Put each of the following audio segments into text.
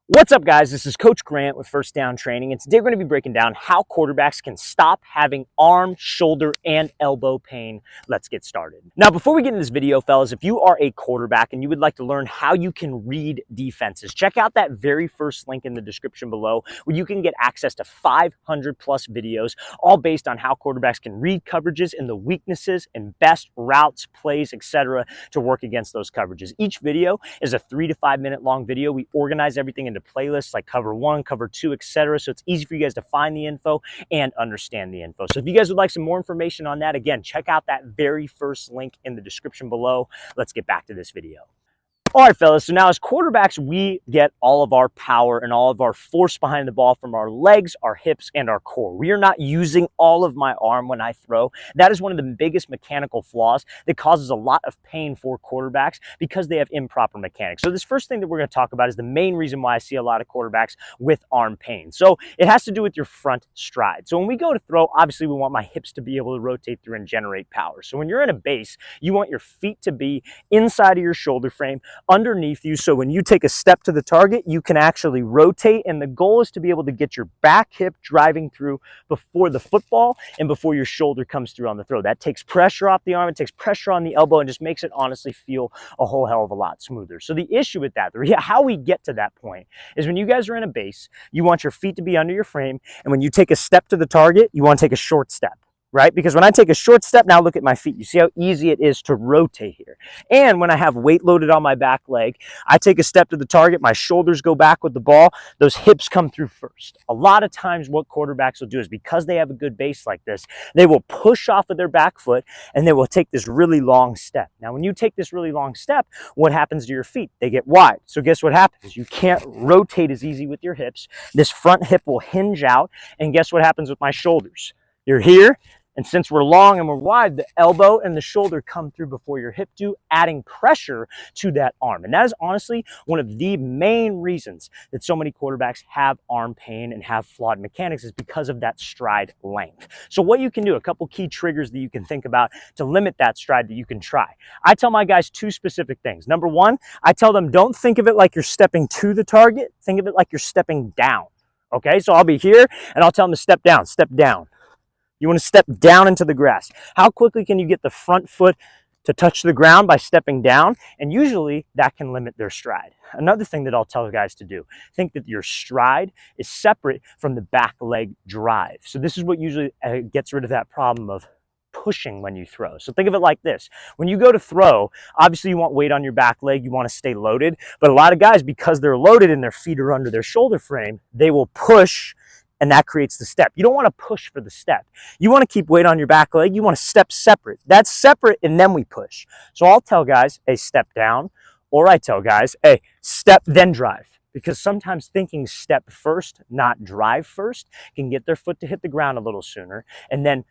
What's up, guys? This is Coach Grant with First Down Training, and today we're going to be breaking down how quarterbacks can stop having arm, shoulder, and elbow pain. Let's get started. Now, before we get in this video, fellas, if you are a quarterback and you would like to learn how you can read defenses, check out that very first link in the description below where you can get access to 500 plus videos, all based on how quarterbacks can read coverages and the weaknesses and best routes, plays, etc. to work against those coverages. Each video is a 3 to 5 minute long video. We organize everything into playlists like cover 1, cover 2, etc. So it's easy for you guys to find the info and understand the info. So if you guys would like some more information on that, again, check out that very first link in the description below. Let's get back to this video. All right, fellas, so now as quarterbacks, we get all of our power and all of our force behind the ball from our legs, our hips, and our core. We are not using all of my arm when I throw. That is one of the biggest mechanical flaws that causes a lot of pain for quarterbacks because they have improper mechanics. So this first thing that we're going to talk about is the main reason why I see a lot of quarterbacks with arm pain. So it has to do with your front stride. So when we go to throw, obviously we want my hips to be able to rotate through and generate power. So when you're in a base, you want your feet to be inside of your shoulder frame, underneath you, so when you take a step to the target, you can actually rotate, and the goal is to be able to get your back hip driving through before the football and before your shoulder comes through on the throw. That takes pressure off the arm, it takes pressure on the elbow, and just makes it honestly feel a whole hell of a lot smoother. So the issue with that, how we get to that point, is when you guys are in a base, you want your feet to be under your frame, and when you take a step to the target, you want to take a short step. Right? Because when I take a short step, now look at my feet. You see how easy it is to rotate here. And when I have weight loaded on my back leg, I take a step to the target, my shoulders go back with the ball, those hips come through first. A lot of times what quarterbacks will do is, because they have a good base like this, they will push off of their back foot and they will take this really long step. Now, when you take this really long step, what happens to your feet? They get wide. So guess what happens? You can't rotate as easy with your hips. This front hip will hinge out, and guess what happens with my shoulders? You're here. And since we're long and we're wide, the elbow and the shoulder come through before your hip do, adding pressure to that arm. And that is honestly one of the main reasons that so many quarterbacks have arm pain and have flawed mechanics, is because of that stride length. So what you can do, a couple key triggers that you can think about to limit that stride that you can try. I tell my guys 2 specific things. Number 1, I tell them, don't think of it like you're stepping to the target. Think of it like you're stepping down. Okay, so I'll be here and I'll tell them to step down, step down. You want to step down into the grass. How quickly can you get the front foot to touch the ground by stepping down? And usually that can limit their stride. Another thing that I'll tell guys to do, think that your stride is separate from the back leg drive. So this is what usually gets rid of that problem of pushing when you throw. So think of it like this. When you go to throw, obviously you want weight on your back leg, you want to stay loaded, but a lot of guys, because they're loaded and their feet are under their shoulder frame, they will push, and that creates the step. You don't want to push for the step. You want to keep weight on your back leg. You want to step separate. That's separate, and then we push. So I'll tell guys, hey, step down, or I tell guys, hey, step, then drive. Because sometimes thinking step first, not drive first, can get their foot to hit the ground a little sooner, and then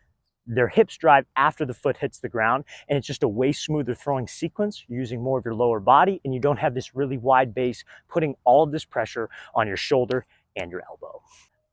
their hips drive after the foot hits the ground, and it's just a way smoother throwing sequence. You're using more of your lower body, and you don't have this really wide base putting all of this pressure on your shoulder and your elbow.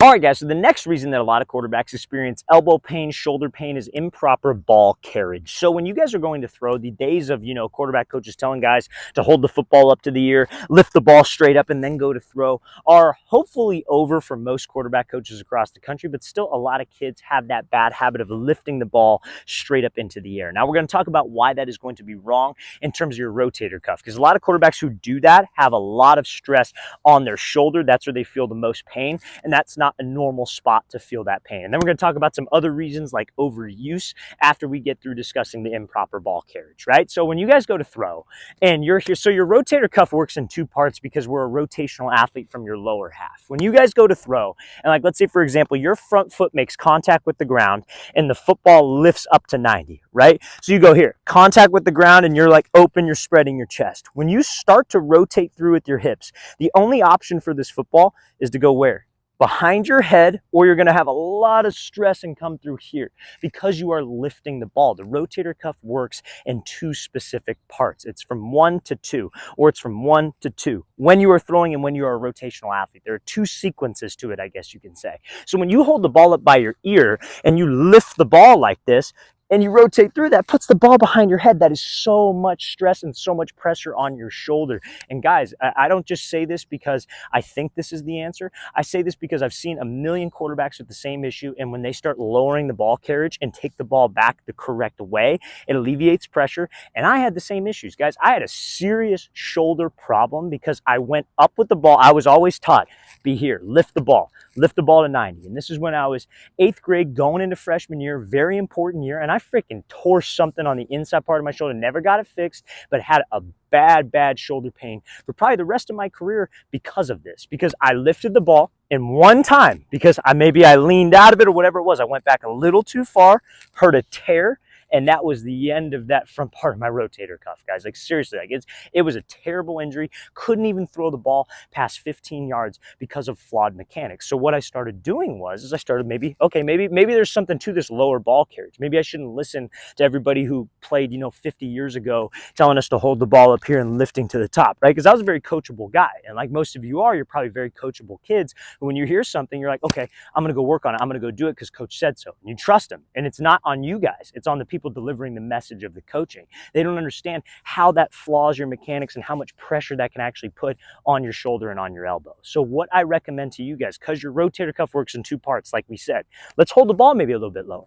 All right, guys, so the next reason that a lot of quarterbacks experience elbow pain, shoulder pain, is improper ball carriage. So when you guys are going to throw, the days of, quarterback coaches telling guys to hold the football up to the ear, lift the ball straight up, and then go to throw are hopefully over for most quarterback coaches across the country, but still a lot of kids have that bad habit of lifting the ball straight up into the air. Now, we're going to talk about why that is going to be wrong in terms of your rotator cuff, because a lot of quarterbacks who do that have a lot of stress on their shoulder. That's where they feel the most pain, and that's not a normal spot to feel that pain. And then we're going to talk about some other reasons like overuse after we get through discussing the improper ball carriage, right? So when you guys go to throw and you're here, so your rotator cuff works in 2 parts because we're a rotational athlete from your lower half. When you guys go to throw, and like let's say for example, your front foot makes contact with the ground and the football lifts up to 90, right? So you go here, contact with the ground, and you're like open, you're spreading your chest. When you start to rotate through with your hips, the only option for this football is to go where? Behind your head, or you're going to have a lot of stress and come through here because you are lifting the ball. The rotator cuff works in 2 specific parts. It's from 1 to 2, or it's from 1 to 2 when you are throwing and when you are a rotational athlete. There are 2 sequences to it, I guess you can say. So when you hold the ball up by your ear and you lift the ball like this, and you rotate through, that puts the ball behind your head. That is so much stress and so much pressure on your shoulder. And guys, I don't just say this because I think this is the answer. I say this because I've seen a million quarterbacks with the same issue, and when they start lowering the ball carriage and take the ball back the correct way, it alleviates pressure. And I had the same issues, guys. I had a serious shoulder problem because I went up with the ball. I was always taught, be here, lift the ball to 90. And this is when I was 8th grade going into freshman year, very important year. And I freaking tore something on the inside part of my shoulder, never got it fixed, but had a bad shoulder pain for probably the rest of my career because of this, because I lifted the ball in one time, because maybe I leaned out of it or whatever it was. I went back a little too far, hurt a tear, and that was the end of that front part of my rotator cuff, guys. Like seriously, like it was a terrible injury. Couldn't even throw the ball past 15 yards because of flawed mechanics. So what I started doing was I started maybe there's something to this lower ball carriage. Maybe I shouldn't listen to everybody who played, 50 years ago telling us to hold the ball up here and lifting to the top, right? Because I was a very coachable guy. And like most of you are, you're probably very coachable kids. But when you hear something, you're like, okay, I'm going to go work on it. I'm going to go do it because coach said so. And you trust them. And it's not on you guys. It's on the people delivering the message of the coaching. They don't understand how that flaws your mechanics and how much pressure that can actually put on your shoulder and on your elbow. So what I recommend to you guys, because your rotator cuff works in two parts, like we said, let's hold the ball maybe a little bit lower.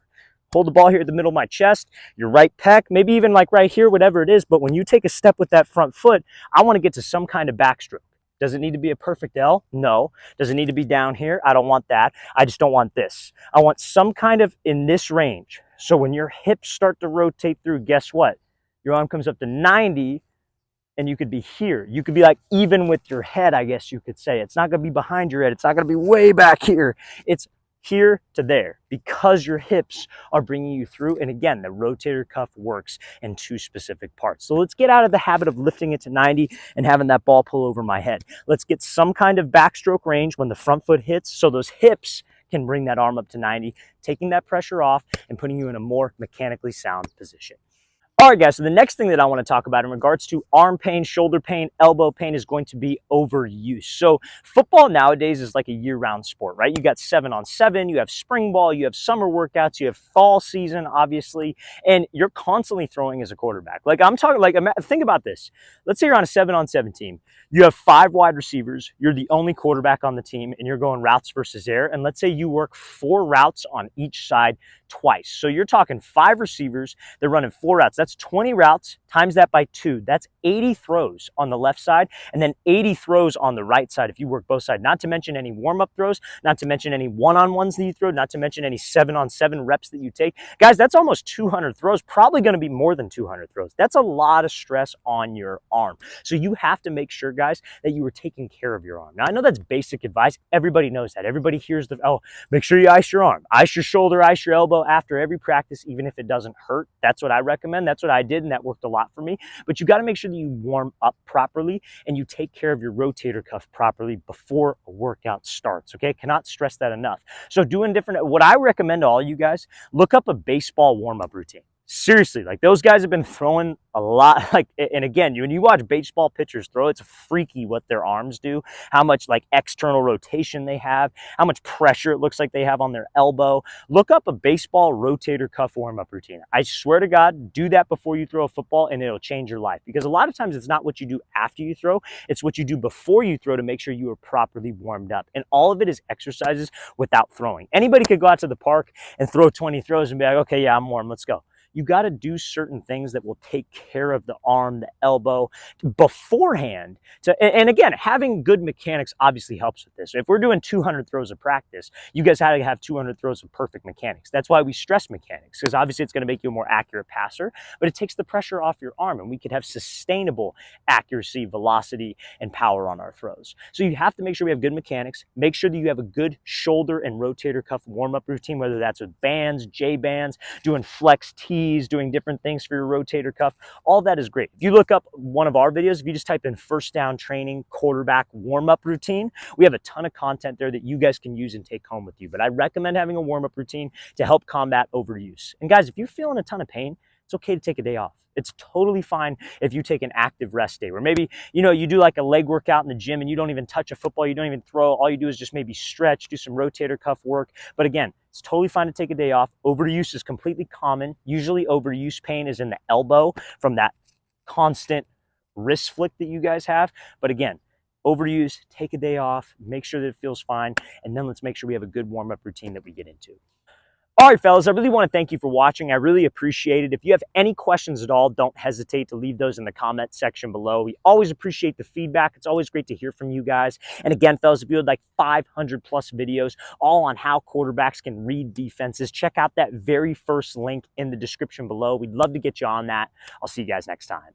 Hold the ball here at the middle of my chest, your right pec, maybe even like right here, whatever it is. But when you take a step with that front foot, I want to get to some kind of backstroke. Does it need to be a perfect L? No. Does it need to be down here? I don't want that. I just don't want this. I want some kind of in this range. So when your hips start to rotate through, guess what? Your arm comes up to 90 and you could be here. You could be like even with your head, I guess you could say. It's not going to be behind your head. It's not going to be way back here. It's here to there because your hips are bringing you through. And again, the rotator cuff works in two specific parts. So let's get out of the habit of lifting it to 90 and having that ball pull over my head. Let's get some kind of backstroke range when the front foot hits, so those hips can bring that arm up to 90, taking that pressure off and putting you in a more mechanically sound position. All right, guys, so the next thing that I want to talk about in regards to arm pain, shoulder pain, elbow pain is going to be overuse. So football nowadays is like a year-round sport, right? You got 7-on-7, you have spring ball, you have summer workouts, you have fall season, obviously, and you're constantly throwing as a quarterback. Like I'm talking, like think about this. Let's say you're on a 7-on-7 team. You have 5 wide receivers. You're the only quarterback on the team, and you're going routes versus air. And let's say you work 4 routes on each side twice. So you're talking 5 receivers. They're running 4 routes. That's 20 routes, times that by 2. That's 80 throws on the left side, and then 80 throws on the right side if you work both sides. Not to mention any warm-up throws, not to mention any one-on-ones that you throw, not to mention any 7-on-7 reps that you take. Guys, that's almost 200 throws, probably going to be more than 200 throws. That's a lot of stress on your arm. So you have to make sure, guys, that you are taking care of your arm. Now, I know that's basic advice. Everybody knows that. Everybody hears make sure you ice your arm, ice your shoulder, ice your elbow after every practice, even if it doesn't hurt. That's what I recommend. That's what I did, and that worked a lot for me. But you got to make sure that you warm up properly and you take care of your rotator cuff properly before a workout starts, okay? Cannot stress that enough. So what I recommend to all you guys, look up a baseball warm-up routine. Seriously, like those guys have been throwing a lot, and again, when you watch baseball pitchers throw, it's freaky what their arms do, how much like external rotation they have, how much pressure it looks like they have on their elbow. Look up a baseball rotator cuff warm-up routine. I swear to God, do that before you throw a football and it'll change your life, because a lot of times it's not what you do after you throw, it's what you do before you throw to make sure you are properly warmed up. And all of it is exercises without throwing. Anybody could go out to the park and throw 20 throws and be like, okay, yeah, I'm warm, let's go. You got to do certain things that will take care of the arm, the elbow beforehand. And again, having good mechanics obviously helps with this. If we're doing 200 throws of practice, you guys have to have 200 throws of perfect mechanics. That's why we stress mechanics, because obviously it's going to make you a more accurate passer, but it takes the pressure off your arm, and we could have sustainable accuracy, velocity, and power on our throws. So you have to make sure we have good mechanics. Make sure that you have a good shoulder and rotator cuff warm-up routine, whether that's with bands, J-bands, doing flex T, doing different things for your rotator cuff. All that is great. If you look up one of our videos, if you just type in first down training quarterback warm-up routine, we have a ton of content there that you guys can use and take home with you. But I recommend having a warm-up routine to help combat overuse. And guys, if you're feeling a ton of pain, It's okay to take a day off. It's totally fine if you take an active rest day, where maybe, you do like a leg workout in the gym and you don't even touch a football, you don't even throw, all you do is just maybe stretch, do some rotator cuff work. But again, it's totally fine to take a day off. Overuse is completely common. Usually overuse pain is in the elbow from that constant wrist flick that you guys have. But again, overuse, take a day off, make sure that it feels fine, and then let's make sure we have a good warm-up routine that we get into. All right, fellas, I really want to thank you for watching. I really appreciate it. If you have any questions at all, don't hesitate to leave those in the comment section below. We always appreciate the feedback. It's always great to hear from you guys. And again, fellas, if you would like 500 plus videos all on how quarterbacks can read defenses, check out that very first link in the description below. We'd love to get you on that. I'll see you guys next time.